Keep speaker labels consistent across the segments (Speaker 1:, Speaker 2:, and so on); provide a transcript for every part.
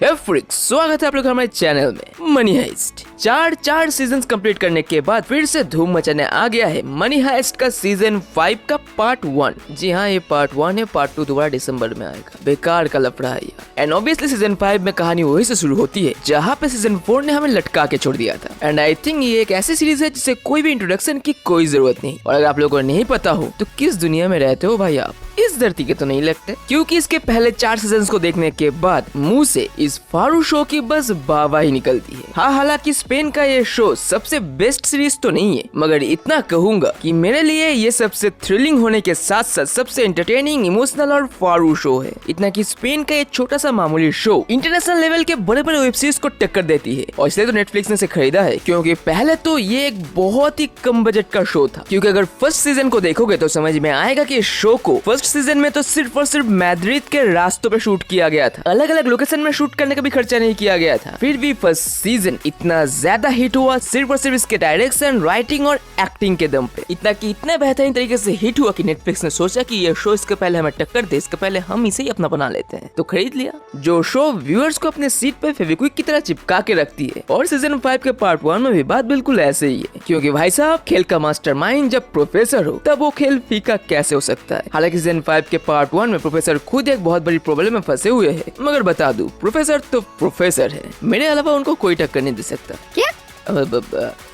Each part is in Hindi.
Speaker 1: फ्रिक्स, स्वागत है आप लोग हमारे चैनल में मनी हाइस्ट। चार सीजन्स कंप्लीट करने के बाद फिर से धूम मचाने आ गया है मनी हाइस्ट का सीजन 5 का पार्ट 1। जी हाँ, ये पार्ट 1 है, पार्ट 2 दोबारा दिसंबर में आएगा। बेकार का लफड़ा है ये। एंड ऑब्वियसली सीजन 5 में कहानी वही से शुरू होती है जहाँ पे सीजन 4 ने हमें लटका के छोड़ दिया था। एंड आई थिंक ये एक ऐसी सीरीज है जिसे कोई भी इंट्रोडक्शन की कोई जरूरत नहीं। और अगर आप लोगों को नहीं पता हो तो किस दुनिया में रहते हो भाई आप, इस धरती के तो नहीं लगते, क्योंकि इसके पहले 4 सीजन्स को देखने के बाद मुंह से इस फारू शो की बस वाहवाही निकलती है। हाँ, हालांकि स्पेन का ये शो सबसे बेस्ट सीरीज तो नहीं है, मगर इतना कहूंगा कि मेरे लिए ये सबसे थ्रिलिंग होने के साथ साथ सबसे एंटरटेनिंग, इमोशनल और फारू शो है। इतना कि स्पेन का ये छोटा सा मामूली शो इंटरनेशनल लेवल के बड़े बड़े वेब सीरीज को टक्कर देती है। और इसलिए तो नेटफ्लिक्स ने इसे खरीदा है, क्योंकि पहले तो ये एक बहुत ही कम बजट का शो था। क्योंकि अगर फर्स्ट सीजन को देखोगे तो समझ में आएगा कि इस शो को फर्स्ट सीजन में तो सिर्फ और सिर्फ मैड्रिड के रास्तों पे शूट किया गया था। अलग अलग लोकेशन में शूट करने का भी खर्चा नहीं किया गया था। फिर भी फर्स्ट सीजन इतना ज्यादा हिट हुआ सिर्फ और सिर्फ इसके डायरेक्शन, राइटिंग और एक्टिंग के दम पे। इतना कि इतने बेहतरीन तरीके से हिट हुआ कि नेटफ्लिक्स ने सोचा कि ये शो इसके पहले हमें टक्कर दे, इसके पहले हम इसे ही अपना बना लेते हैं, तो खरीद लिया। जो शो व्यूअर्स को अपने सीट पे फेविक्विक की तरह चिपका के रखती है। और सीजन 5 के पार्ट 1 में भी बात बिल्कुल ऐसे ही है, क्योंकि भाई साहब खेल का मास्टरमाइंड जब प्रोफेसर हो तब वो खेल फीका कैसे हो सकता है। हालांकि सीजन 5 के पार्ट 1 में प्रोफेसर खुद एक बहुत बड़ी प्रॉब्लम में फंसे हुए हैं, मगर बता दूं प्रोफेसर तो प्रोफेसर है, मेरे अलावा उनको कोई टक्कर नहीं दे सकता। क्या?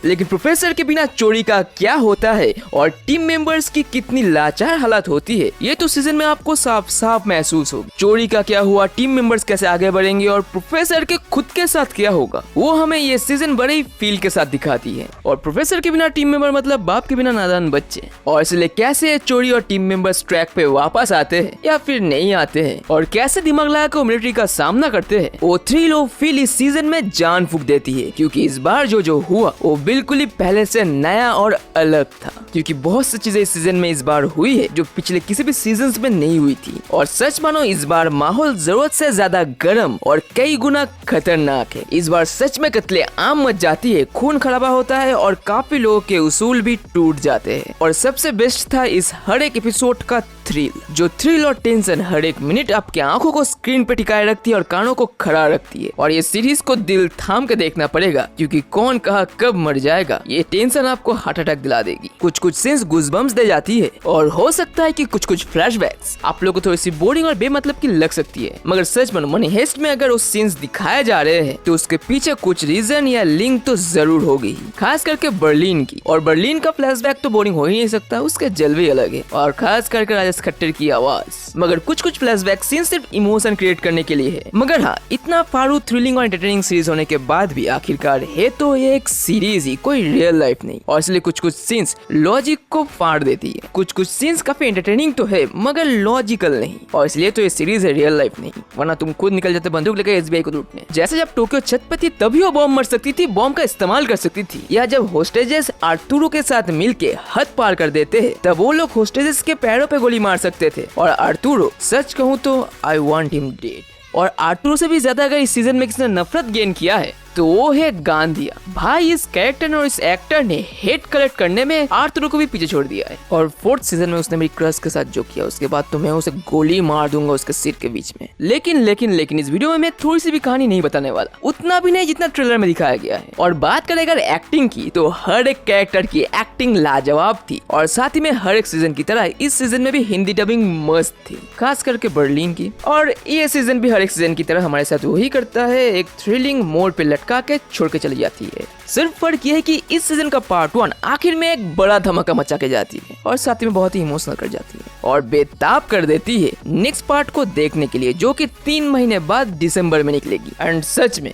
Speaker 1: लेकिन प्रोफेसर के बिना चोरी का क्या होता है और टीम मेंबर्स की कितनी लाचार हालत होती है, ये तो सीजन में आपको साफ साफ महसूस होगा। चोरी का क्या हुआ, टीम मेंबर्स कैसे आगे बढ़ेंगे और प्रोफेसर के खुद के साथ क्या होगा, वो हमें ये सीजन बड़े ही फील के साथ दिखाती है। और प्रोफेसर के बिना टीम मेंबर मतलब बाप के बिना नादान बच्चे। और इसलिए कैसे चोरी और टीम मेंबर्स ट्रैक पे वापस आते हैं या फिर नहीं आते हैं, और कैसे दिमाग लगाकर मिलिट्री का सामना करते हैं, वो थ्रिल और फील इस सीजन में जान फूंक देती है। क्योंकि इस बार जो हुआ वो बिल्कुल ही पहले से नया और अलग था। क्योंकि बहुत सी चीजें इस सीजन में इस बार हुई है जो पिछले किसी भी सीजन्स में नहीं हुई थी। और सच मानो इस बार माहौल जरूरत से ज्यादा गर्म और कई गुना खतरनाक है। इस बार सच में कत्ले आम मच जाती है, खून खराबा होता है और काफी लोगों के उसूल भी टूट जाते हैं। और सबसे बेस्ट था इस हर एक एपिसोड का थ्रिल। जो थ्रिल और टेंशन हर एक मिनट आपके आंखों को स्क्रीन पे टिकाए रखती है और कानों को खड़ा रखती है। और ये सीरीज को दिल थाम के देखना पड़ेगा, क्योंकि कौन कहा कब मर जाएगा, ये टेंशन आपको हार्ट अटैक दिला देगी। कुछ सीन्स गूज़बम्प्स दे जाती है, और हो सकता है कि कुछ फ्लैशबैक्स आप लोगों को थोड़ी सी बोरिंग और बेमतलब की लग सकती है। मगर सच मानो मनी हाइस्ट में अगर वो सीन्स दिखाए जा रहे हैं तो उसके पीछे कुछ रीजन या लिंक तो जरूर होगी, खास करके बर्लिन की। और बर्लिन का फ्लैशबैक तो बोरिंग हो ही नहीं सकता, उसके जलवे अलग है। और खास करके राजेश खट्टर की आवाज। मगर कुछ फ्लैशबैक सीन सिर्फ इमोशन क्रिएट करने के लिए है। मगर हाँ, इतना फारू, थ्रिलिंग और एंटरटेनिंग सीरीज होने के बाद भी आखिरकार है तो ये एक सीरीज ही, कोई रियल लाइफ नहीं। और इसलिए कुछ सीन्स लॉजिक को फाड़ देती है। कुछ सीन्स काफी एंटरटेनिंग तो है मगर लॉजिकल नहीं। और इसलिए तो ये सीरीज है, रियल लाइफ नहीं। वरना तुम खुद निकल जाते बंदूक लेकर एसबीआई को लूटने। जैसे जब टोक्यो छत पे थी तभी वो बॉम्ब मर सकती थी, बॉम्ब का इस्तेमाल कर सकती थी। या जब होस्टेजेस आर्टुरो के साथ मिलके हद पार कर देते हैं तब वो लोग होस्टेजेस के पैरों पे गोली मार सकते थे। और आर्टुरो, सच कहूँ तो आई वांट हिम डेड। और आर्टुरो से भी ज्यादा अगर इस सीजन में किसी ने नफरत गेन किया है तो वो है गांधिया। भाई इस कैरेक्टर और इस एक्टर ने हेट कलेक्ट करने में आर्तुरो को भी पीछे छोड़ दिया है। और 4th सीजन में उसने मेरी क्रश के साथ जो किया, उसके बाद तो मैं उसे गोली मार दूंगा उसके सिर के बीच में। लेकिन इस वीडियो में मैं थोड़ी सी भी कहानी नहीं बताने वाला, उतना भी नहीं जितना ट्रेलर में दिखाया गया है। और बात करें अगर एक्टिंग की तो हर एक कैरेक्टर की एक्टिंग लाजवाब थी। और साथ ही में हर एक सीजन की तरह इस सीजन में भी हिंदी डबिंग मस्त थी, खास करके बर्लिन की। और ये सीजन भी हर एक सीजन की तरह हमारे साथ वही करता है, एक थ्रिलिंग मोड पे लटका के छोड़ के चली जाती है। सिर्फ फर्क यह है कि इस सीजन का पार्ट 1 आखिर में एक बड़ा धमाका मचा के जाती है और साथ में बहुत ही इमोशनल कर जाती है और बेताब कर देती है नेक्स्ट पार्ट को देखने के लिए, जो कि 3 महीने बाद दिसंबर में निकलेगी। एंड सच में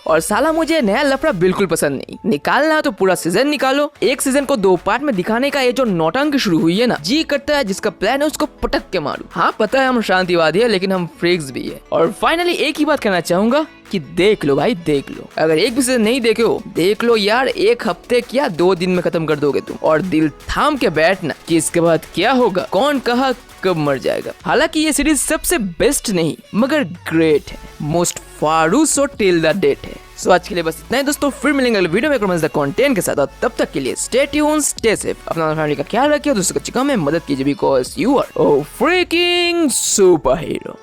Speaker 1: और साला मुझे नया लफड़ा बिल्कुल पसंद नहीं। निकालना तो पूरा सीजन निकालो। एक सीजन को 2 पार्ट में दिखाने का ये जो नौटंकी शुरू हुई है ना, जी करता है जिसका प्लान है उसको पटक के मारू। हाँ पता है हम शांतिवादी है, लेकिन हम फ्रीक्स भी है। और फाइनली एक ही बात कहना चाहूंगा कि देख लो भाई, देख लो। अगर एक भी सीजन नहीं देखे हो देख लो यार, 1 हफ्ते क्या 2 दिन में खत्म कर दोगे तुम। और दिल थाम के बैठना कि इसके बाद क्या होगा, कौन कहा कब मर जाएगा। हालांकि ये सीरीज सबसे बेस्ट नहीं मगर ग्रेट है, मोस्ट फारू सो टिल द डेट है। सो आज के लिए बस इतना ही दोस्तों, फिर मिलेंगे अगले वीडियो में मजेदार कंटेंट के साथ। और तब तक के लिए स्टे ट्यून्ड, स्टे सेफ, अपना फैमिली का ख्याल रखिए और दूसरों को चिका में मदद कीजिए, because you are freaking super hero.